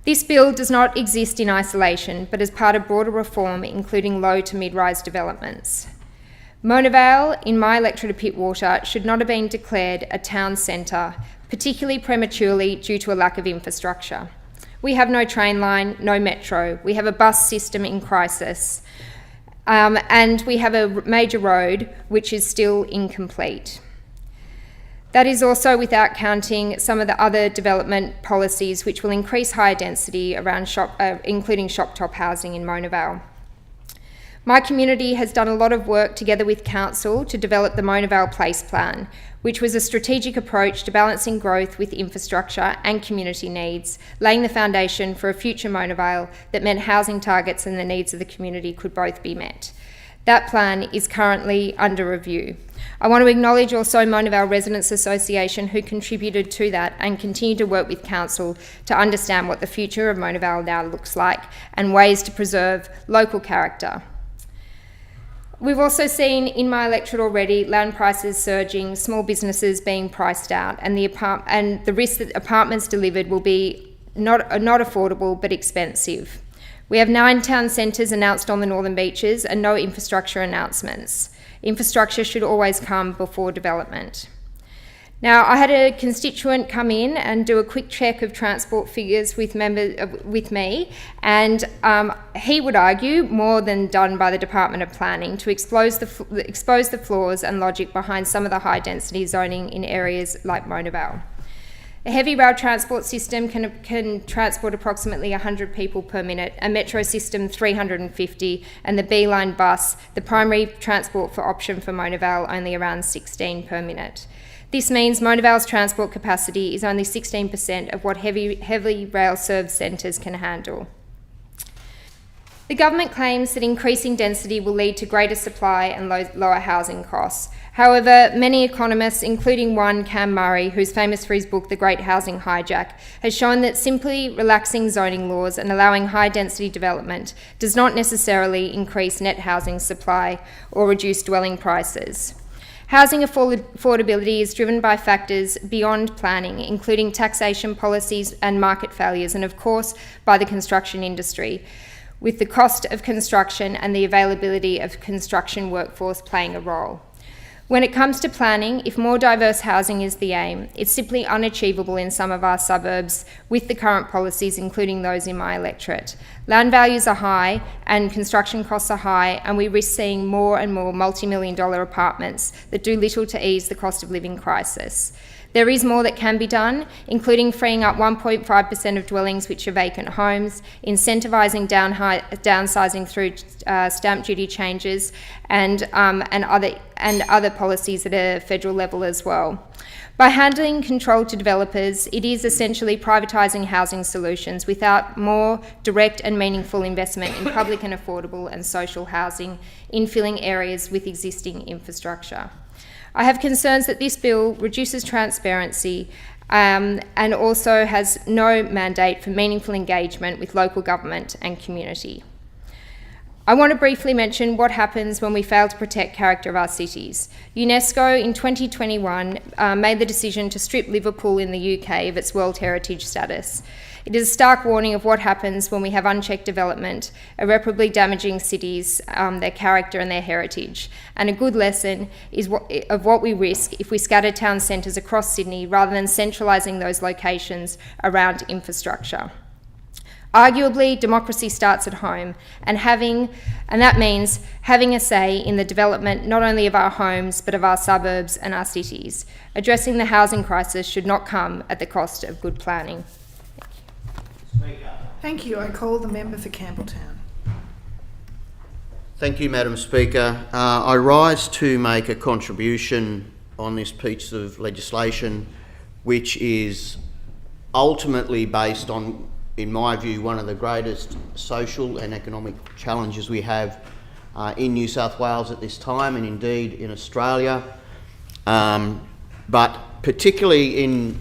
This bill does not exist in isolation, but as part of broader reform, including low to mid-rise developments. Mona Vale, in my electorate of Pittwater, should not have been declared a town centre, particularly prematurely due to a lack of infrastructure. We have no train line, no metro. We have a bus system in crisis. And we have a major road which is still incomplete. That is also without counting some of the other development policies which will increase higher density around including shop-top housing in Mona Vale. My community has done a lot of work together with Council to develop the Mona Vale Place Plan, which was a strategic approach to balancing growth with infrastructure and community needs, laying the foundation for a future Mona Vale that meant housing targets and the needs of the community could both be met. That plan is currently under review. I want to acknowledge also Mona Vale Residents Association, who contributed to that and continue to work with Council to understand what the future of Mona Vale now looks like and ways to preserve local character. We've also seen in my electorate already land prices surging, small businesses being priced out, and the risk that apartments delivered will be not affordable but expensive. We have 9 town centres announced on the Northern Beaches and no infrastructure announcements. Infrastructure should always come before development. Now, I had a constituent come in and do a quick check of transport figures with me, and he would argue, more than done by the Department of Planning, to expose the flaws and logic behind some of the high-density zoning in areas like Mona Vale. A heavy rail transport system can transport approximately 100 people per minute, a metro system 350, and the B-line bus, the primary transport for option for Mona Vale, only around 16 per minute. This means Mona Vale's transport capacity is only 16% of what heavy rail served centres can handle. The government claims that increasing density will lead to greater supply and lower housing costs. However, many economists, including one, Cam Murray, who's famous for his book The Great Housing Hijack, has shown that simply relaxing zoning laws and allowing high-density development does not necessarily increase net housing supply or reduce dwelling prices. Housing affordability is driven by factors beyond planning, including taxation policies and market failures, and of course by the construction industry, with the cost of construction and the availability of construction workforce playing a role. When it comes to planning, if more diverse housing is the aim, it's simply unachievable in some of our suburbs with the current policies, including those in my electorate. Land values are high and construction costs are high, and we risk seeing more and more multi-million-dollar apartments that do little to ease the cost of living crisis. There is more that can be done, including freeing up 1.5% of dwellings which are vacant homes, incentivising downsizing through stamp duty changes, and other policies at a federal level as well. By handing control to developers, it is essentially privatising housing solutions without more direct and meaningful investment in public and affordable and social housing, infilling areas with existing infrastructure. I have concerns that this bill reduces transparency and also has no mandate for meaningful engagement with local government and community. I want to briefly mention what happens when we fail to protect character of our cities. UNESCO in 2021 made the decision to strip Liverpool in the UK of its World Heritage status. It is a stark warning of what happens when we have unchecked development, irreparably damaging cities, their character and their heritage. And a good lesson is of what we risk if we scatter town centres across Sydney rather than centralising those locations around infrastructure. Arguably, democracy starts at home, and that means having a say in the development not only of our homes, but of our suburbs and our cities. Addressing the housing crisis should not come at the cost of good planning. Thank you. I call the member for Campbelltown. Thank you, Madam Speaker. I rise to make a contribution on this piece of legislation, which is ultimately based on, in my view, one of the greatest social and economic challenges we have in New South Wales at this time, and indeed in Australia, but particularly in